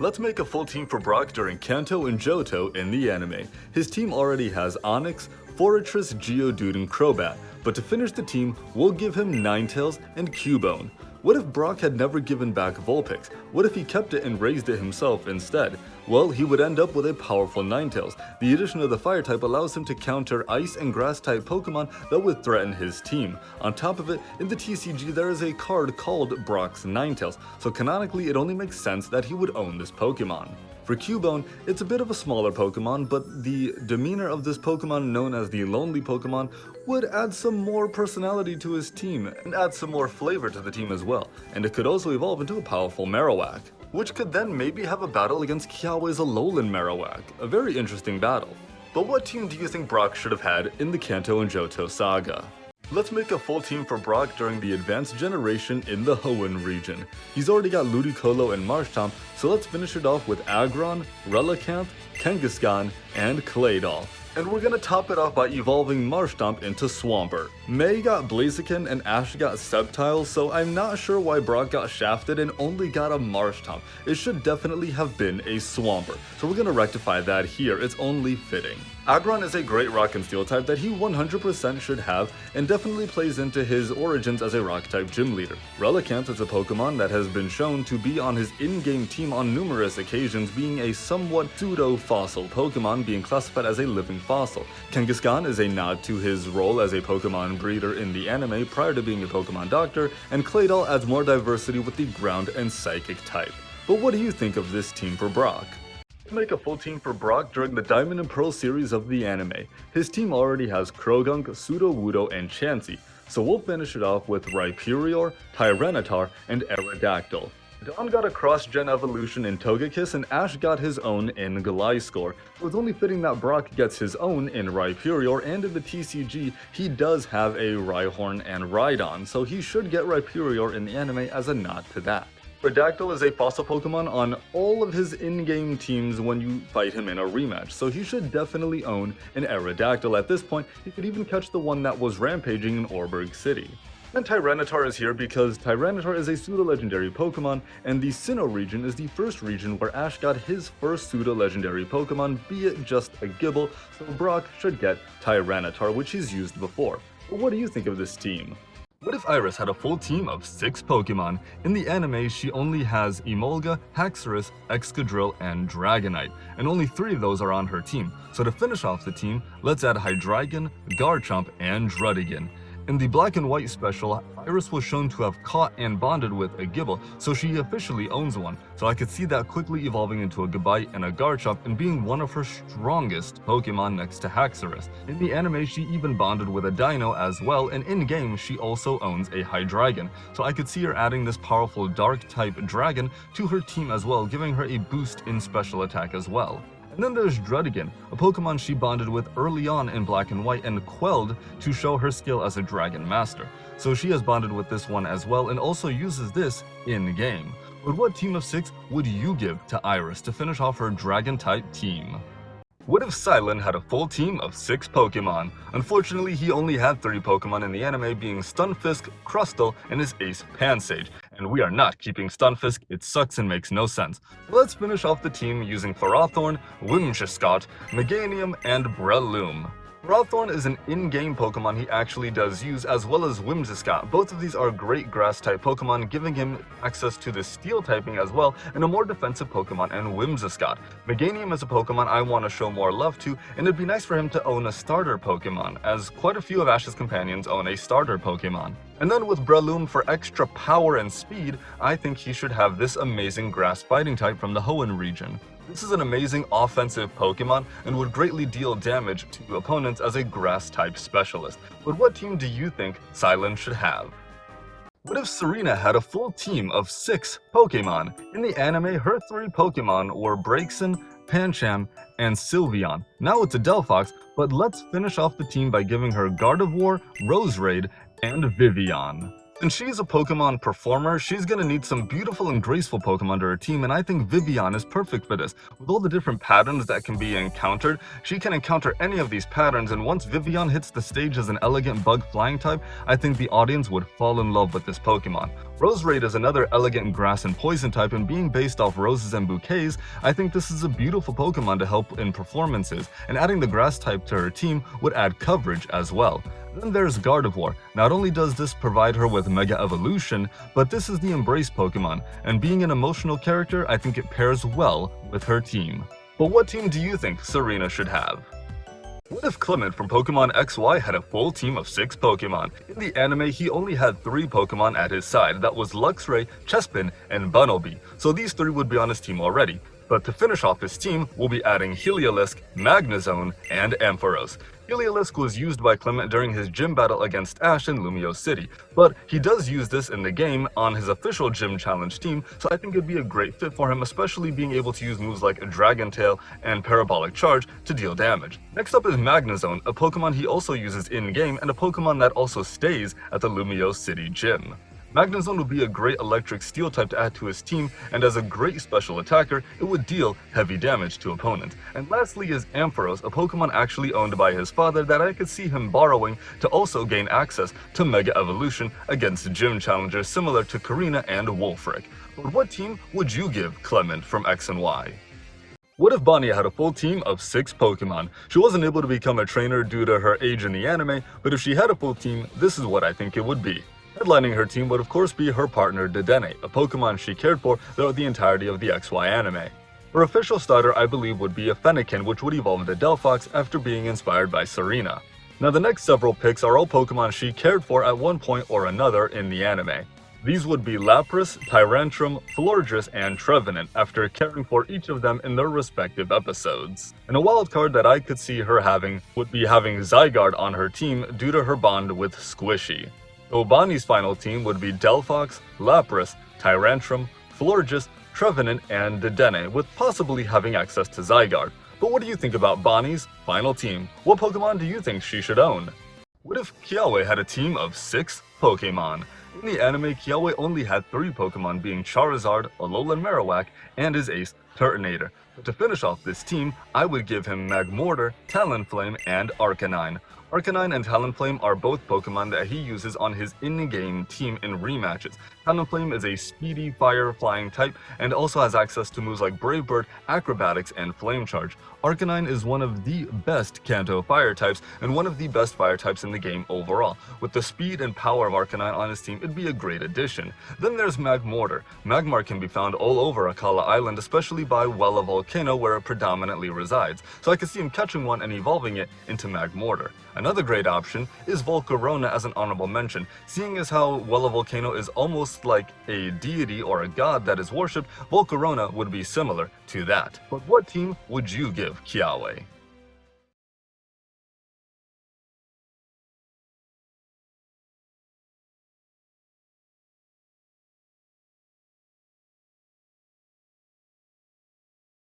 Let's make a full team for Brock during Kanto and Johto in the anime. His team already has Onyx, Forretress, Geodude, and Crobat, but to finish the team, we'll give him Ninetales and Cubone. What if Brock had never given back Vulpix? What if he kept it and raised it himself instead? Well, he would end up with a powerful Ninetales. The addition of the Fire type allows him to counter Ice and Grass type Pokemon that would threaten his team. On top of it, in the TCG there is a card called Brock's Ninetales, so canonically it only makes sense that he would own this Pokemon. For Cubone, it's a bit of a smaller Pokemon, but the demeanor of this Pokemon known as the Lonely Pokemon would add some more personality to his team and add some more flavor to the team as well, and it could also evolve into a powerful Marowak, which could then maybe have a battle against Kiawe's Alolan Marowak, a very interesting battle. But what team do you think Brock should have had in the Kanto and Johto saga? Let's make a full team for Brock during the advanced generation in the Hoenn region. He's already got Ludicolo and Marshtomp, so let's finish it off with Aggron, Relicanth, Kangaskhan, and Claydol. And we're gonna top it off by evolving Marshtomp into Swampert. May got Blaziken and Ash got Sceptile, so I'm not sure why Brock got shafted and only got a Marshtomp. It should definitely have been a Swampert, so we're gonna rectify that here, it's only fitting. Aggron is a great Rock and Steel type that he 100% should have and definitely plays into his origins as a Rock type gym leader. Relicanth is a Pokemon that has been shown to be on his in-game team on numerous occasions, being a somewhat pseudo-fossil Pokemon being classified as a living fossil. Kangaskhan is a nod to his role as a Pokemon breeder in the anime prior to being a Pokemon doctor, and Claydol adds more diversity with the ground and psychic type. But what do you think of this team for Brock? Make a full team for Brock during the Diamond and Pearl series of the anime. His team already has Krogunk, Sudowoodo, and Chansey, so we'll finish it off with Rhyperior, Tyranitar, and Aerodactyl. Dawn got a cross-gen evolution in Togekiss and Ash got his own in Gliscor, so it's only fitting that Brock gets his own in Rhyperior, and in the TCG he does have a Rhyhorn and Rhydon, so he should get Rhyperior in the anime as a nod to that. Aerodactyl is a fossil Pokemon on all of his in-game teams when you fight him in a rematch, so he should definitely own an Aerodactyl at this point. He could even catch the one that was rampaging in Orberg City. And Tyranitar is here because Tyranitar is a pseudo-legendary Pokemon, and the Sinnoh region is the first region where Ash got his first pseudo-legendary Pokemon, be it just a Gibble, so Brock should get Tyranitar, which he's used before. But what do you think of this team? What if Iris had a full team of 6 Pokemon? In the anime, she only has Emolga, Haxorus, Excadrill, and Dragonite, and only 3 of those are on her team. So to finish off the team, let's add Hydreigon, Garchomp, and Druddigon. In the Black and White special, Iris was shown to have caught and bonded with a Gibble, so she officially owns one. So I could see that quickly evolving into a Gabite and a Garchomp and being one of her strongest Pokemon next to Haxorus. In the anime, she even bonded with a Dino as well, and in-game, she also owns a Hydreigon. So I could see her adding this powerful Dark-type dragon to her team as well, giving her a boost in special attack as well. And then there's Druddigon, a Pokemon she bonded with early on in Black and White and quelled to show her skill as a Dragon Master. So she has bonded with this one as well and also uses this in-game. But what team of 6 would you give to Iris to finish off her Dragon-type team? What if Cilan had a full team of 6 Pokemon? Unfortunately, he only had 3 Pokemon in the anime, being Stunfisk, Crustle, and his ace Pansage. And we are not keeping Stunfisk, it sucks and makes no sense. Let's finish off the team using Ferrothorn, Whimsicott, Meganium, and Breloom. Ferrothorn is an in-game Pokemon he actually does use, as well as Whimsicott. Both of these are great grass-type Pokemon, giving him access to the Steel typing as well, and a more defensive Pokemon in Whimsicott. Meganium is a Pokemon I want to show more love to, and it'd be nice for him to own a starter Pokemon, as quite a few of Ash's companions own a starter Pokemon. And then with Breloom for extra power and speed, I think he should have this amazing grass fighting type from the Hoenn region. This is an amazing offensive Pokemon and would greatly deal damage to opponents as a grass-type specialist. But what team do you think Cilan should have? What if Serena had a full team of 6 Pokemon? In the anime, her 3 Pokemon were Braixen, Pancham, and Sylveon. Now it's a Delphox, but let's finish off the team by giving her Gardevoir, Roserade, and Vivian. Since she's a Pokemon performer, she's gonna need some beautiful and graceful Pokemon to her team, and I think Vivian is perfect for this. With all the different patterns that can be encountered, she can encounter any of these patterns, and once Vivian hits the stage as an elegant bug flying type, I think the audience would fall in love with this Pokemon. Roserade is another elegant grass and poison type, and being based off roses and bouquets, I think this is a beautiful Pokemon to help in performances, and adding the grass type to her team would add coverage as well. Then there's Gardevoir. Not only does this provide her with Mega Evolution, but this is the Embrace Pokemon, and being an emotional character, I think it pairs well with her team. But what team do you think Serena should have? What if Clemont from Pokemon XY had a full team of 6 Pokemon? In the anime, he only had 3 Pokemon at his side, that was Luxray, Chespin, and Bunnelby, so these 3 would be on his team already. But to finish off his team, we'll be adding Heliolisk, Magnezone, and Ampharos. Heliolisk was used by Clemont during his gym battle against Ash in Lumio City, but he does use this in the game on his official gym challenge team, so I think it'd be a great fit for him, especially being able to use moves like Dragon Tail and Parabolic Charge to deal damage. Next up is Magnezone, a Pokemon he also uses in-game and a Pokemon that also stays at the Lumio City gym. Magnezone would be a great electric steel type to add to his team, and as a great special attacker, it would deal heavy damage to opponents. And lastly is Ampharos, a Pokemon actually owned by his father that I could see him borrowing to also gain access to Mega Evolution against gym challengers similar to Karina and Wolfric. But what team would you give Clemont from X and Y? What if Bonnie had a full team of 6 Pokemon? She wasn't able to become a trainer due to her age in the anime, but if she had a full team, this is what I think it would be. Headlining her team would of course be her partner Dedenne, a Pokemon she cared for throughout the entirety of the XY anime. Her official starter I believe would be a Fennekin, which would evolve into Delphox after being inspired by Serena. Now the next several picks are all Pokemon she cared for at one point or another in the anime. These would be Lapras, Tyrantrum, Florges, and Trevenant after caring for each of them in their respective episodes. And a wild card that I could see her having would be having Zygarde on her team due to her bond with Squishy. So Bonnie's final team would be Delphox, Lapras, Tyrantrum, Florges, Trevenant, and Dedenne, with possibly having access to Zygarde. But what do you think about Bonnie's final team? What Pokemon do you think she should own? What if Kiawe had a team of 6 Pokemon? In the anime, Kiawe only had 3 Pokemon, being Charizard, Alolan Marowak, and his ace, Turtonator. But to finish off this team, I would give him Magmortar, Talonflame, and Arcanine. Arcanine and Talonflame are both Pokemon that he uses on his in-game team in rematches. Talonflame is a speedy fire-flying type and also has access to moves like Brave Bird, Acrobatics, and Flame Charge. Arcanine is one of the best Kanto fire types and one of the best fire types in the game overall. With the speed and power of Arcanine on his team, it'd be a great addition. Then there's Magmortar. Magmar can be found all over Akala Island, especially by Wella Volcano where it predominantly resides, so I could see him catching one and evolving it into Magmortar. Another great option is Volcarona as an honorable mention. Seeing as how Wella Volcano is almost like a deity or a god that is worshipped, Volcarona would be similar to that. But what team would you give Kiawe?